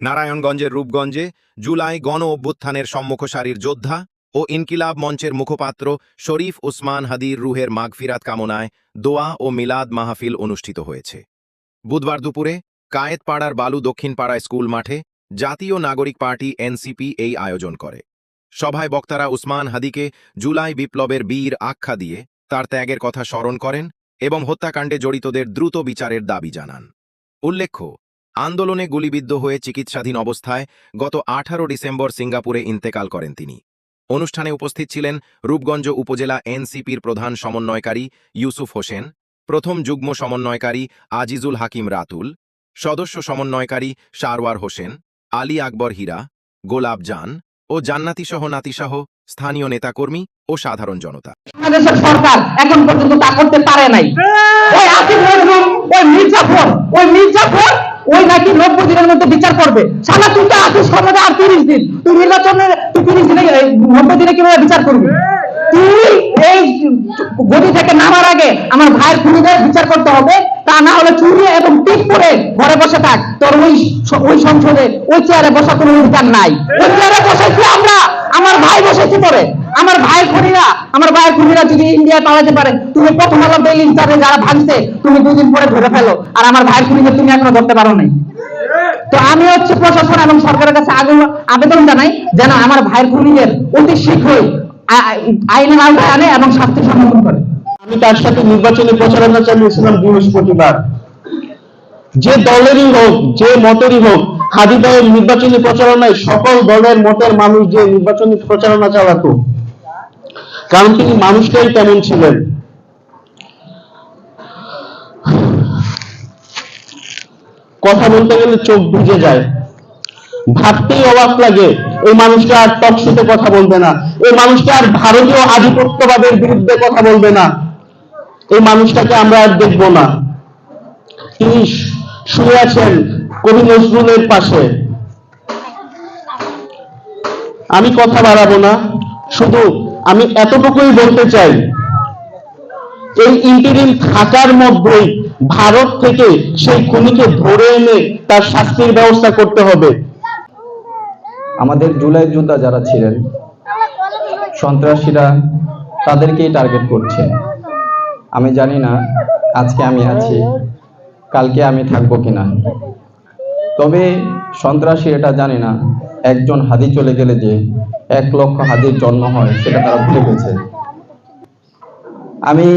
নারায়ণগঞ্জের রূপগঞ্জে জুলাই গণ অভ্যুত্থানের সম্মুখ সারির যোদ্ধা ও ইনকিলাব মঞ্চের মুখপাত্র শরীফ ওসমান হাদির রুহের মাগফিরাত কামনায় দোয়া ও মিলাদ মাহফিল অনুষ্ঠিত হয়েছে। বুধবার দুপুরে কায়েতপাড়ার বালু দক্ষিণপাড়া স্কুল মাঠে জাতীয় নাগরিক পার্টি এনসিপি এই আয়োজন করে। সভায় বক্তারা ওসমান হাদিকে জুলাই বিপ্লবের বীর আখ্যা দিয়ে তার ত্যাগের কথা স্মরণ করেন এবং হত্যাকাণ্ডে জড়িতদের দ্রুত বিচারের দাবি জানান। উল্লেখ্য, আন্দোলনে গুলিবিদ্ধ হয়ে চিকিৎসাধীন অবস্থায় গত 18 ডিসেম্বর সিঙ্গাপুরে ইন্তেকাল করেন তিনি। অনুষ্ঠানে উপস্থিত ছিলেন রূপগঞ্জ উপজেলা এনসিপির প্রধান সমন্বয়কারী ইউসুফ হোসেন, প্রথম যুগ্ম সমন্বয়কারী আজিজুল হাকিম রাতুল, সদস্য সমন্বয়কারী সারওয়ার হোসেন, আলী আকবর হীরা, গোলাপ জান ও জান্নাতিসহ নাতিসহ স্থানীয় নেতাকর্মী ও সাধারণ জনতা। বাংলাদেশের সরকার এখন পর্যন্ত তা করতে পারে নাই। ওই আসিফ নজরুল, ওই মির্জাফর ওই নাকি 90 দিনের মধ্যে বিচার করবে। সালা তুই তো আসিস ক্ষমতা আর 30 দিন, তুই নির্বাচনের 30 দিনে 90 দিনে কিভাবে বিচার করবি? তুই এই গদি থেকে নামার আগে আমার ভাইয়ের খুনিদের বিচার করতে হবে, তা না হলে চুরি এবং টিপ করে ঘরে বসে থাক। তোর ওই সংসদে ওই চেয়ারে বসা কোনো অধিকার নাই। ওই চেয়ারে বসেছি আমরা, আমার ভাই বসেছি পরে। আমার ভাইয়ের খুনিরা যদি ইন্ডিয়া পালাতে পারে, তুমি প্রথম আলো বেলিং তারে যারা ভাঙছে তুমি 2 দিন পরে ধরে ফেলো, আর আমার ভাইয়ের খুনিদের তুমি এখনো ধরতে পারো নাই। তো আমি প্রশাসন এবং সরকারের কাছে আবেদন জানাই যেন আমার ভাইয়ের খুনিদের অতি শীঘ্রই আইনের আওতায় আনে এবং শাস্তি সম্মুখীন করে। আমি তার সাথে নির্বাচনী প্রচারণা চালিয়েছিলাম বৃহস্পতিবার। যে দলেরই হোক, যে মতেরই হোক, হাদি ভাইয়ের নির্বাচনী প্রচারণায় সকল দলের মতের মানুষ যে নির্বাচনী প্রচারণা চালাতো, কারণ তিনি মানুষটাই তেমন ছিলেন। কথা বলতে গেলে চোখ ভিজে যায়, ভাবতেই অবাক লাগে। এই মানুষটা আর টকশোতে কথা বলবে না, এই মানুষটা আর ভারতীয় আধিপত্যবাদের বিরুদ্ধে কথা বলবে না, এই মানুষটাকে আমরা আর দেখব না। তিনি শুয়ে আছেন কবি নজরুলের পাশে। আমি কথা বাড়াবো না, শুধু আমি এতটুকুই বলতে চাই, এই ইন্টারিম থাকার মধ্যেই ভারত থেকে সেই খুনিকে ধরে এনে তার শাস্তির ব্যবস্থা করতে হবে। আমাদের জুলাই যোদ্ধা যারা ছিলেন, সন্ত্রাসীরা তাদেরকেই টার্গেট করছে। আমি জানি না আজকে আমি আছি, কালকে আমি থাকবো কিনা, তবে সন্ত্রাসী এটা জানি না একজন হাদি চলে গেলে যে 1 লক্ষ হাদির জন্ম হয় সেটা তারা ভুলে গেছে। আমি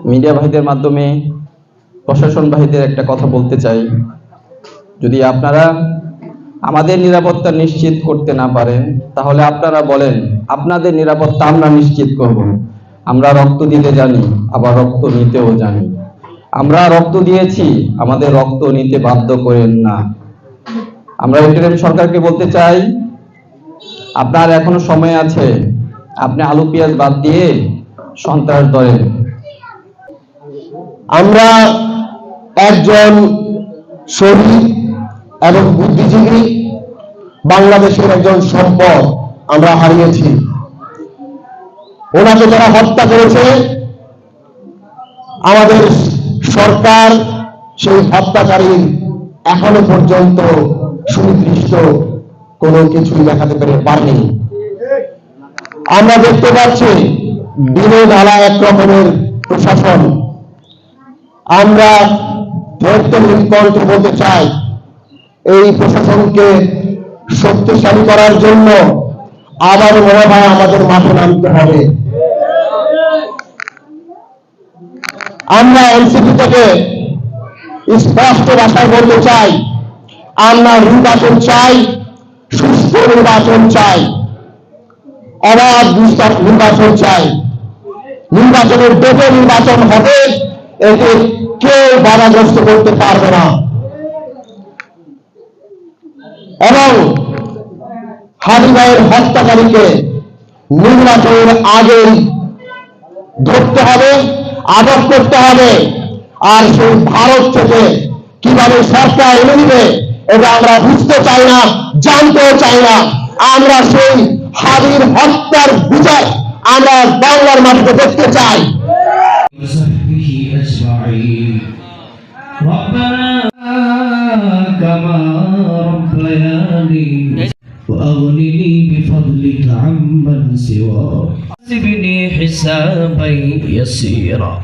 মিডিয়া ভাইদের মাধ্যমে প্রশাসন ভাইদের একটা কথা বলতে চাই, যদি আপনারা আমাদের নিরাপত্তা নিশ্চিত করতে না পারেন তাহলে আপনারা বলেন আপনাদের নিরাপত্তা আমরা নিশ্চিত করব। আমরা রক্ত দিতে জানি, আবার রক্ত নিতেও জানি। আমরা রক্ত দিয়েছি, আমাদের রক্ত নিতে বাধ্য করেন না। আমরা ইন্টারিম সরকারকে বলতে চাই, আপনার এখনো সময় আছে, আপনি আলু পেঁয়াজ বাদ দিয়ে সন্ত্রাস ধরেন। আমরা একজন শহীদ এবং বুদ্ধিজীবী, বাংলাদেশের একজন সম্পদ আমরা হারিয়েছি। ওনাকে যারা হত্যা করেছে, আমাদের সরকার সেই হত্যাকারীর এখনো পর্যন্ত সুনির্দিষ্ট কোনো কিছুই দেখাতে পারেনি। আমরা দেখতে পাচ্ছি দিনে ঢালা এক রকমের প্রশাসন। আমরা ধৈর্যহীন কণ্ঠে বলতে চাই, এই প্রশাসনকে শক্তিশালী করার জন্য আবার মনে হয় আমাদের মাঠে নামতে হবে। আমরা এনসিপি থেকে স্পষ্ট ভাষায় বলতে চাই, আমরা নির্বাচন চাই, সুস্থ নির্বাচন চাই, অবাধ নির্বাচন চাই। নির্বাচনের ডেটে নির্বাচন হবে, এতে কেউ বাধাগ্রস্ত করতে পারবে না। এবং হাদি ভাইয়ের হত্যাকারীকে নির্বাচনের আগেই ধরতে হবে, আটক করতে হবে। আর সেই ভারত থেকে কিভাবে সরকার এনে দিবে এটা আমরা বুঝতে চাই না, জানতেও চাই না। আমরা সেই হাদির হত্যার বিচার আমরা বাংলার মাটিতে দেখতে চাই। ربنا كما ربيانا إخواني وأغنني بفضلك عمن سواك حسبني حسابا يسيرا